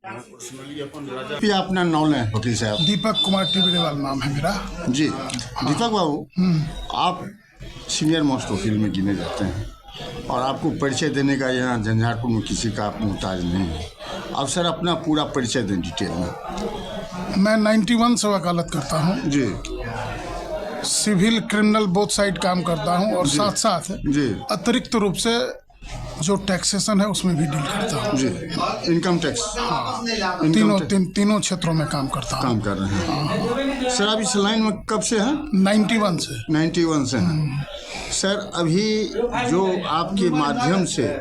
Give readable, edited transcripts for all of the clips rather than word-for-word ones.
अपना नाम है वकील साहब? दीपक कुमार टिबरेवाल नाम है मेरा। जी दीपक बाबू, आप सीनियर मोस्ट वकील में गिने जाते हैं और आपको परिचय देने का यहाँ झंझारपुर में किसी का आप मुहताज नहीं है। अब सर अपना पूरा परिचय दें डिटेल में। मैं 91 से वकालत करता हूँ जी। सिविल क्रिमिनल बोथ साइड काम करता हूँ और साथ साथ जी अतिरिक्त रूप से जो टैक्सेशन है उसमें भी डील करता हूँ। जी, इनकम टैक्स। तीनों क्षेत्रों में काम करता हूँ। काम कर रहे हैं सर। आप इस लाइन में कब से हैं? 91 से। 91 से हैं सर। अभी जो आपके माध्यम से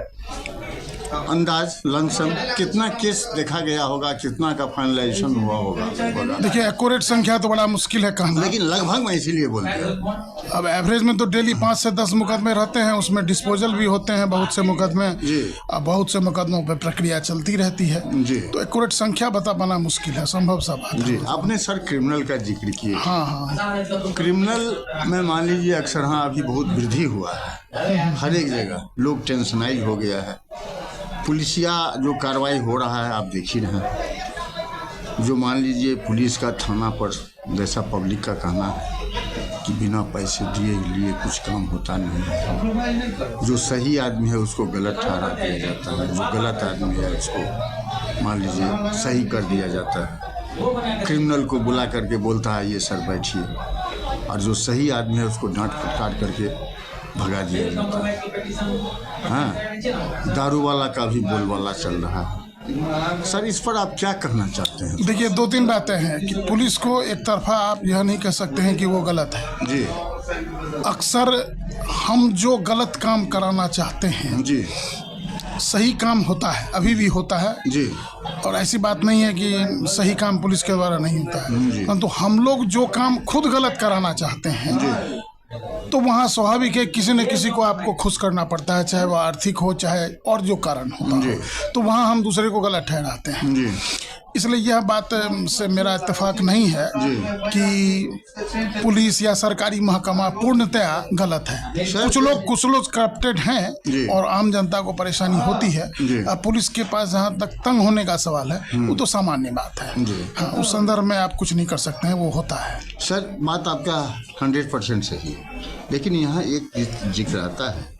अंदाज लमसम कितना केस देखा गया होगा, कितना का फाइनलाइजेशन हुआ होगा? देखिए एक्यूरेट संख्या तो बड़ा मुश्किल है कहना, लेकिन लगभग मैं इसीलिए बोलते हैं। अब एवरेज में तो डेली 5 से 10 मुकदमे रहते हैं, उसमें डिस्पोजल भी होते हैं बहुत से मुकदमे। अब बहुत से मुकदमों पर प्रक्रिया चलती रहती है जी। तो एक्यूरेट संख्या बता पाना मुश्किल है, संभव सा बात है। जी, आपने सर क्रिमिनल का जिक्र किया। हाँ। क्रिमिनल में मान लीजिए अक्सर हाँ अभी बहुत वृद्धि हुआ है, हर एक जगह लोग टेंशनाइज हो गया है। पुलिसिया जो कार्रवाई हो रहा है आप देख ही रहे हैं। जो मान लीजिए पुलिस का थाना पर जैसा पब्लिक का कहना है कि बिना पैसे दिए लिए कुछ काम होता नहीं है। जो सही आदमी है उसको गलत ठहरा दिया जाता है, जो गलत आदमी है उसको मान लीजिए सही कर दिया जाता है। क्रिमिनल को बुला करके बोलता है ये सर बैठिए, और जो सही आदमी है उसको डांट फटकार करके भगा दिया जाता है। हाँ, दारू वाला का भी बोलबाला चल रहा है सर। इस पर आप क्या कहना चाहते हैं? देखिए 2-3 बातें हैं कि पुलिस को एक तरफा आप यह नहीं कह सकते हैं कि वो गलत है जी। अक्सर हम जो गलत काम कराना चाहते हैं जी, सही काम होता है, अभी भी होता है जी। और ऐसी बात नहीं है कि सही काम पुलिस के द्वारा नहीं होता है, परंतु हम लोग जो काम खुद गलत कराना चाहते हैं तो वहाँ स्वाभाविक है किसी न किसी को आपको खुश करना पड़ता है, चाहे वो आर्थिक हो चाहे और जो कारण होता है, तो वहाँ हम दूसरे को गलत ठहराते हैं जी। इसलिए यह बात से मेरा इत्तेफाक नहीं है कि पुलिस या सरकारी महकमा पूर्णतया गलत है। कुछ लोग करप्टेड हैं और आम जनता को परेशानी होती है। अब पुलिस के पास जहाँ तक तंग होने का सवाल है वो तो सामान्य बात है। हाँ, उस संदर्भ में आप कुछ नहीं कर सकते हैं, वो होता है। सर बात आपका 100% सही है, लेकिन यहाँ एक जिक्र आता है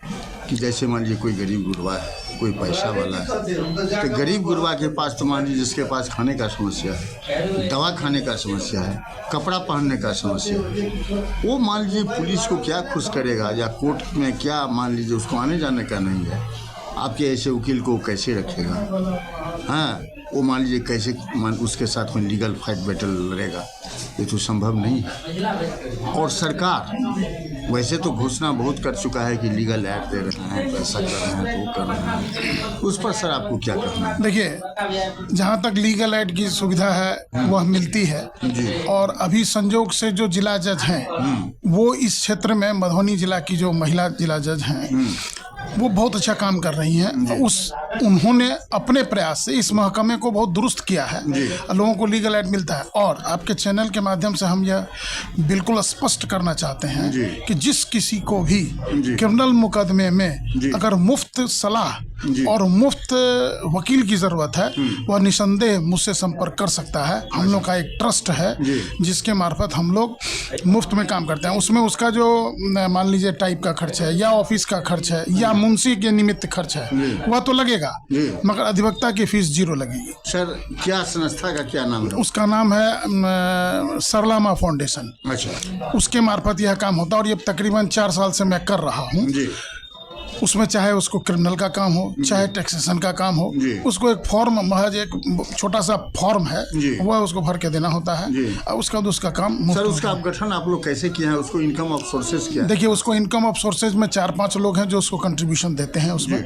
कि जैसे मान लीजिए कोई गरीब गुरबा है, कोई पैसा वाला है, तो गरीब गुरबा के पास तो मान लीजिए जिसके पास खाने का समस्या है, दवा खाने का समस्या है, कपड़ा पहनने का समस्या है, वो मान लीजिए पुलिस को क्या खुश करेगा या कोर्ट में क्या मान लीजिए उसको आने जाने का नहीं है, आपके ऐसे वकील को कैसे रखेगा? हाँ, वो मान लीजिए कैसे उसके साथ में लीगल फाइट बैटल लड़ेगा? ये तो संभव नहीं है। और सरकार वैसे तो घोषणा बहुत कर चुका है कि लीगल ऐड दे रहे हैं, पैसा कर रहे हैं, वो कर रहे हैं, उस पर सर आपको क्या कहना है? देखिए जहाँ तक लीगल एड की सुविधा है वह मिलती है और अभी संजोग से जो जिला जज हैं वो इस क्षेत्र में मधुबनी जिला की जो महिला जिला जज हैं वो बहुत अच्छा काम कर रही हैं। उन्होंने अपने प्रयास से इस महकमे को बहुत दुरुस्त किया है, लोगों को लीगल एड मिलता है। और आपके चैनल के माध्यम से हम यह बिल्कुल स्पष्ट करना चाहते हैं कि जिस किसी को भी क्रिमिनल मुकदमे में अगर मुफ्त सलाह और मुफ्त वकील की ज़रूरत है वह निसंदेह मुझसे संपर्क कर सकता है। हम लोग का एक ट्रस्ट है जिसके मार्फत हम लोग मुफ्त में काम करते हैं। उसमें उसका जो मान लीजिए टाइप का खर्च है या ऑफिस का खर्च है या मुंशी के निमित्त खर्च है वह तो लगेगा, मगर अधिवक्ता की फीस 0 लगेगी। सर क्या संस्था का क्या नाम है? उसका नाम है सरलामा फाउंडेशन। अच्छा, उसके मार्फत यह काम होता है और ये तकरीबन 4 साल से मैं कर रहा हूँ। उसमें चाहे उसको क्रिमिनल का काम हो चाहे टैक्सेशन का काम हो, उसको एक फॉर्म, महज एक छोटा सा फॉर्म है वह उसको भर के देना होता है और उसका उसका काम। सर उसका गठन आप लोग कैसे किया है? उसको इनकम ऑफ सोर्सेज क्या है? देखिए उसको इनकम ऑफ सोर्सेज में 4-5 लोग हैं जो उसको कंट्रीब्यूशन देते हैं उसमें,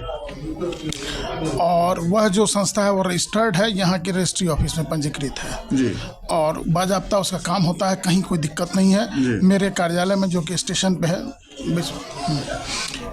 और वह जो संस्था है वो रजिस्टर्ड है, यहाँ के रजिस्ट्री ऑफिस में पंजीकृत है और बाजाप्ता उसका काम होता है, कहीं कोई दिक्कत नहीं है। मेरे कार्यालय में जो कि स्टेशन पे है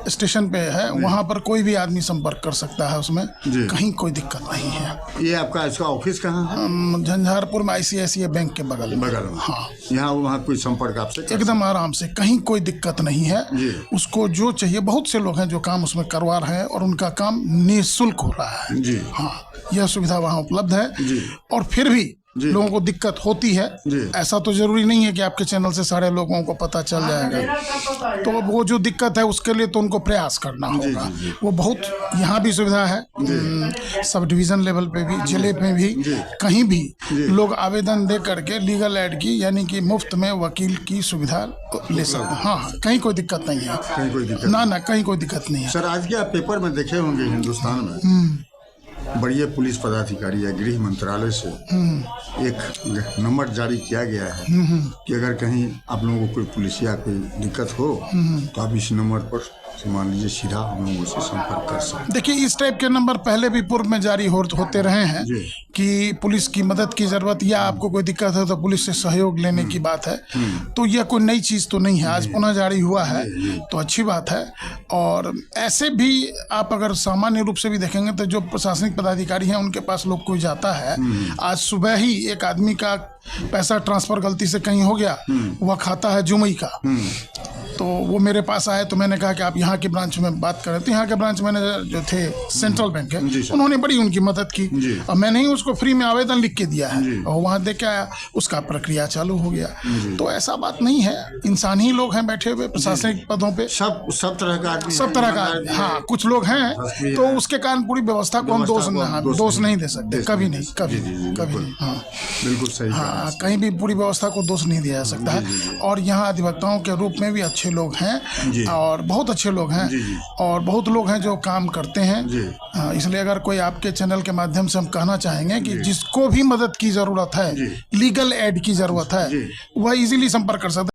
स्टेशन पे है, वहाँ पर कोई भी आदमी संपर्क कर सकता है उसमें, जी। कहीं कोई दिक्कत नहीं है। ये आपका इसका ऑफिस कहाँ है? झंझारपुर में ICICI बैंक के बगल में। बगल में। हाँ, यहाँ वहाँ कोई संपर्क आपसे कर एकदम आराम से, कहीं कोई दिक्कत नहीं है। जी। उसको जो चाहिए, बहुत से लोग हैं जो काम उसमें करवा रहे हैं और उनका काम निःशुल्क हो रहा है। जी। हाँ, यह सुविधा वहाँ उपलब्ध है। जी। और फिर भी जी। लोगों को दिक्कत होती है। जी। ऐसा तो जरूरी नहीं है कि आपके चैनल से सारे लोगों को पता चल जाएगा, तो वो जो दिक्कत है उसके लिए तो उनको प्रयास करना होगा। वो बहुत यहाँ भी सुविधा है, सब डिवीजन लेवल पे भी, जिले में भी, कहीं भी लोग आवेदन दे करके लीगल एड की, यानी कि मुफ्त में वकील की सुविधा ले सकते हैं। हाँ, कहीं कोई दिक्कत नहीं है। कहीं कोई दिक्कत ना, कहीं कोई दिक्कत नहीं है। सर, आज के आप पेपर में देखे होंगे हिंदुस्तान में बड़े पुलिस पदाधिकारी या गृह मंत्रालय से एक नंबर जारी किया गया है कि अगर कहीं आप लोगों को कोई पुलिसिया कोई दिक्कत हो तो आप इस नंबर पर मान लीजिए सीधा हम लोगों से संपर्क कर सकते हैं। देखिए, इस टाइप के नंबर पहले भी पूर्व में जारी होते रहे हैं कि पुलिस की मदद की जरूरत या आपको कोई दिक्कत है तो पुलिस से सहयोग लेने की बात है। तो यह कोई नई चीज़ तो नहीं है, आज पुनः जारी हुआ है तो अच्छी बात है। और ऐसे भी आप अगर सामान्य रूप से भी देखेंगे तो जो प्रशासनिक पदाधिकारी हैं उनके पास लोग कोई जाता है, आज सुबह ही एक आदमी का पैसा ट्रांसफर गलती से कहीं हो गया, वह खाता है जुमई का, तो वो मेरे पास आए तो मैंने कहा कि आप यहाँ के ब्रांच में बात करें। तो यहाँ के ब्रांच मैनेजर जो थे सेंट्रल बैंक के, उन्होंने बड़ी उनकी मदद की और मैंने ही उसको फ्री में आवेदन लिख के दिया है और वहाँ दे के आया, उसका प्रक्रिया चालू हो गया। तो ऐसा बात नहीं है, इंसान ही लोग हैं बैठे हुए प्रशासनिक पदों पे, सब तरह का आदमी, सब तरह का। हाँ, कुछ लोग हैं तो उसके कारण पूरी व्यवस्था को हम दोष नहीं दे सकते, कभी नहीं, कभी नहीं। हाँ, बिल्कुल सही। हाँ, कहीं भी पूरी व्यवस्था को दोष नहीं दिया जा सकता है। और यहाँ अधिवक्ताओं के रूप में भी अच्छे लोग हैं और बहुत अच्छे लोग हैं और बहुत लोग हैं जो काम करते हैं। इसलिए अगर कोई आपके चैनल के माध्यम से हम कहना चाहेंगे कि जिसको भी मदद की जरूरत है, लीगल एड की जरूरत है, वह इजीली संपर्क कर सकता है।